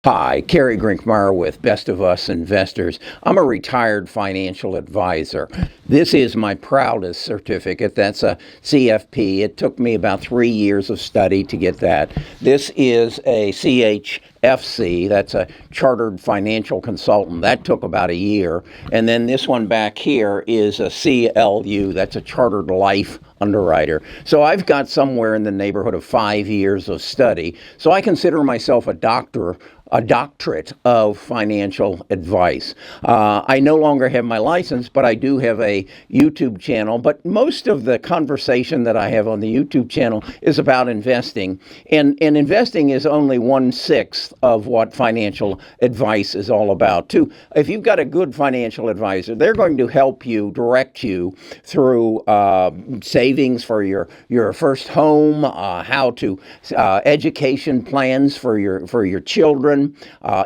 Hi, Kerry with Best of Us Investors. I'm a retired financial advisor. This is my proudest certificate. That's a CFP. It took me about 3 years of study to get that. This is a CHFC. That's a Chartered Financial Consultant. That took about a year. And then this one back here is a CLU. That's a Chartered Life Underwriter. So I've got somewhere in the neighborhood of 5 years of study. So I consider myself a doctorate of financial advice. I no longer have my license, but I do have a YouTube channel. But most of the conversation that I have on the YouTube channel is about investing. And investing is only 1/6 of what financial advice is all about. If you've got a good financial advisor, they're going to help you, direct you through savings for your first home, how to education plans for your children,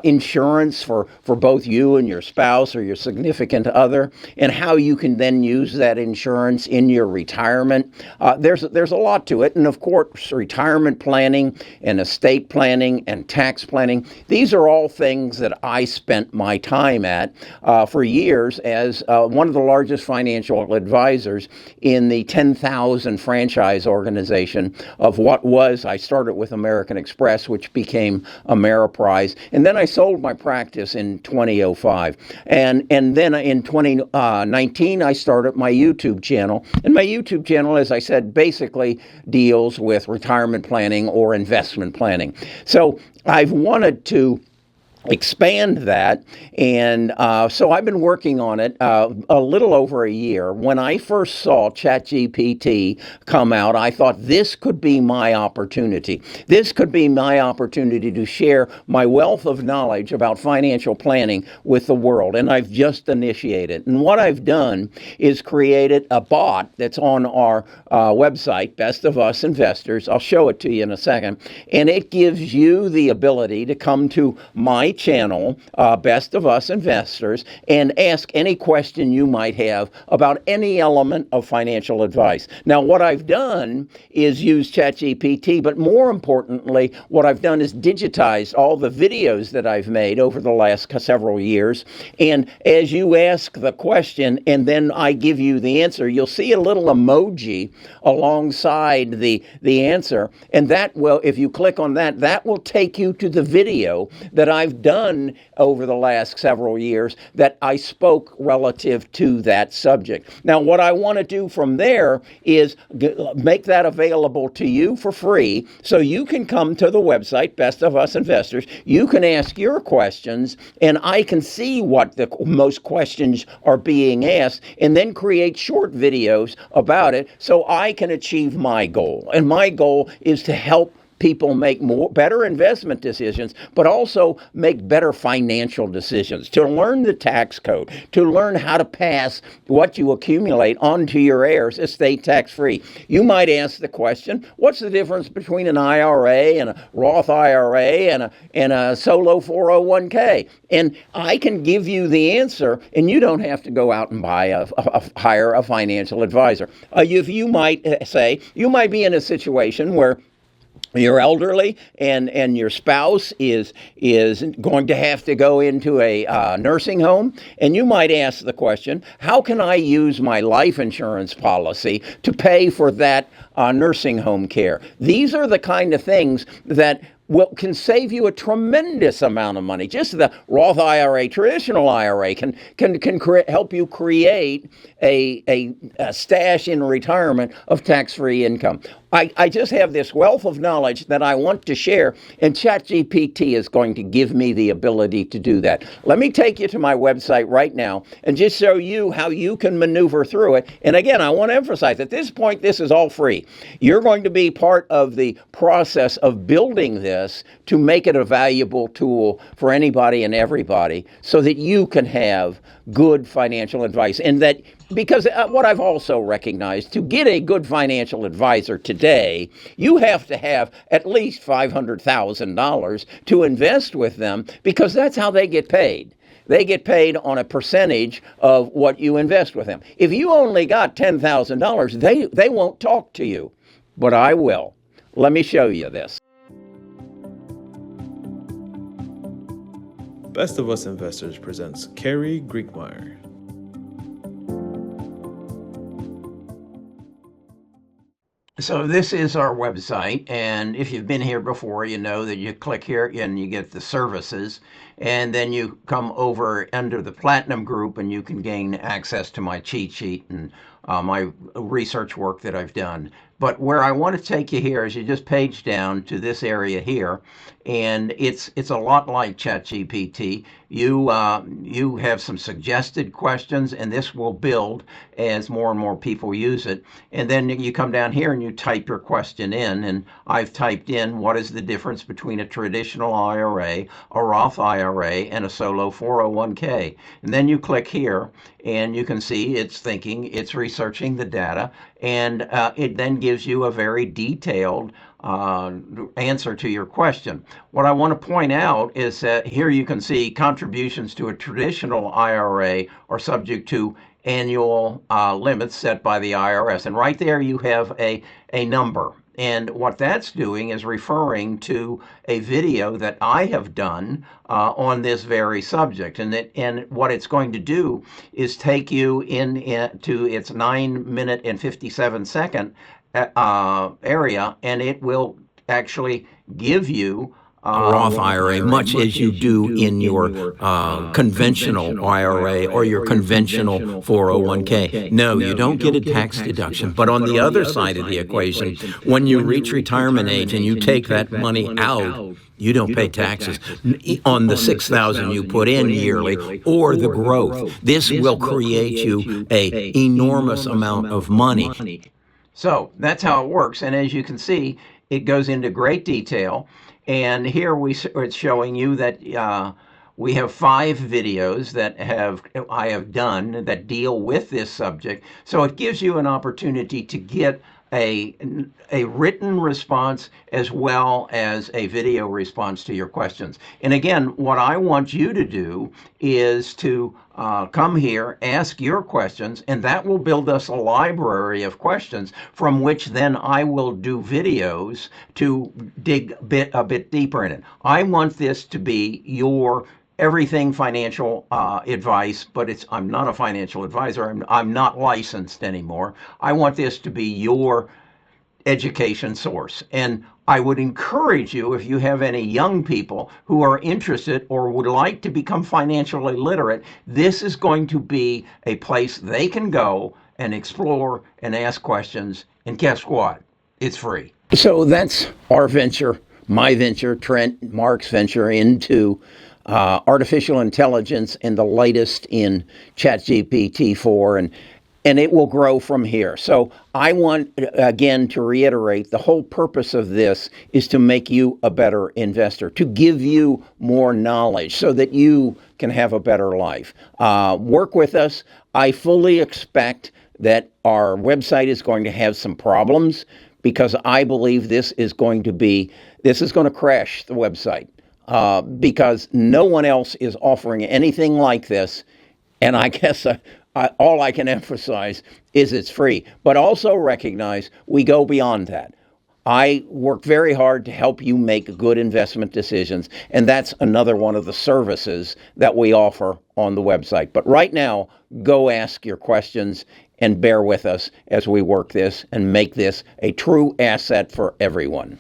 insurance for both you and your spouse or your significant other, and how you can then use that insurance in your retirement. There's a lot to it, and of course, retirement planning and estate planning and tax planning. These are all things that I spent my time at for years as one of the largest financial advisors in the 10,000 franchise organization of what was. I started with American Express, which became Ameriprise. And then I sold my practice in 2005. And then in 2019, I started my YouTube channel. And my YouTube channel, as I said, basically deals with retirement planning or investment planning. So I've wanted to expand that, and so I've been working on it a little over a year. When I first saw ChatGPT come out, I thought this could be my opportunity. This could be my opportunity to share my wealth of knowledge about financial planning with the world, and I've just initiated. And what I've done is created a bot that's on our website, Best of Us Investors. I'll show it to you in a second, and it gives you the ability to come to my channel, Best of Us Investors, and ask any question you might have about any element of financial advice. Now, what I've done is use ChatGPT, but more importantly, what I've done is digitized all the videos that I've made over the last several years. And as you ask the question and then I give you the answer, you'll see a little emoji alongside the answer. And that will, if you click on that, that will take you to the video that I've done over the last several years that I spoke relative to that subject. Now, what I want to do from there is make that available to you for free, so you can come to the website, Best of Us Investors. You can ask your questions, and I can see what the most questions are being asked, and then create short videos about it so I can achieve my goal. And my goal is to help people make better investment decisions, but also make better financial decisions, to learn the tax code, to learn how to pass what you accumulate onto your heirs estate tax-free. You might ask the question, what's the difference between an IRA and a Roth IRA and a solo 401k? And I can give you the answer, and you don't have to go out and hire a financial advisor. You might say, you might be in a situation where you're elderly and your spouse is going to have to go into a nursing home, and you might ask the question, how can I use my life insurance policy to pay for that nursing home care? These are the kind of things that can save you a tremendous amount of money. Just the Roth IRA, traditional IRA, can help you create a stash in retirement of tax-free income. I just have this wealth of knowledge that I want to share, and ChatGPT is going to give me the ability to do that. Let me take you to my website right now and just show you how you can maneuver through it. And again, I want to emphasize, at this point, this is all free. You're going to be part of the process of building this to make it a valuable tool for anybody and everybody so that you can have good financial advice. And that, because what I've also recognized, to get a good financial advisor today, you have to have at least $500,000 to invest with them, because that's how they get paid. They get paid on a percentage of what you invest with them. If you only got $10,000, they won't talk to you, but I will. Let me show you this. Best of Us Investors presents Kerry Griegmeyer. So this is our website, and if you've been here before, you know that you click here and you get the services, and then you come over under the Platinum group and you can gain access to my cheat sheet and my research work that I've done. But where I want to take you here is you just page down to this area here, and it's a lot like ChatGPT. You have some suggested questions, and this will build as more and more people use it. And then you come down here and you type your question in, and I've typed in what is the difference between a traditional IRA, a Roth IRA, and a solo 401k. And then you click here, and you can see it's researching the data, and it then gives you a very detailed answer to your question. What I want to point out is that here you can see contributions to a traditional IRA are subject to annual limits set by the IRS. And right there you have a number. And what that's doing is referring to a video that I have done on this very subject. And what it's going to do is take you into its 9-minute and 57-second area, and it will actually give you a Roth IRA, much as you do in your conventional IRA or your conventional 401k. No, you don't get a tax deduction. But on the other side of the equation, when you reach retirement age and you take that money out, you don't pay taxes on the $6,000 you put in yearly or the growth. This will create you an enormous amount of money. So that's how it works. And as you can see, it goes into great detail. And here it's showing you that we have 5 videos that I have done that deal with this subject. So it gives you an opportunity to get a written response as well as a video response to your questions. And again, what I want you to do is to come here, ask your questions, and that will build us a library of questions from which then I will do videos to dig a bit deeper in it. I want this to be your everything financial advice, but I'm not a financial advisor. I'm not licensed anymore. I want this to be your education source. And I would encourage you, if you have any young people who are interested or would like to become financially literate, this is going to be a place they can go and explore and ask questions. And guess what? It's free. So that's our venture, my venture, Trent, Mark's venture into artificial intelligence and the latest in ChatGPT 4, and it will grow from here. So I want, again, to reiterate, the whole purpose of this is to make you a better investor, to give you more knowledge so that you can have a better life. Work with us. I fully expect that our website is going to have some problems because I believe this is going to crash the website. Because no one else is offering anything like this. And I guess all I can emphasize is it's free, but also recognize we go beyond that. I work very hard to help you make good investment decisions, and that's another one of the services that we offer on the website. But right now, go ask your questions and bear with us as we work this and make this a true asset for everyone.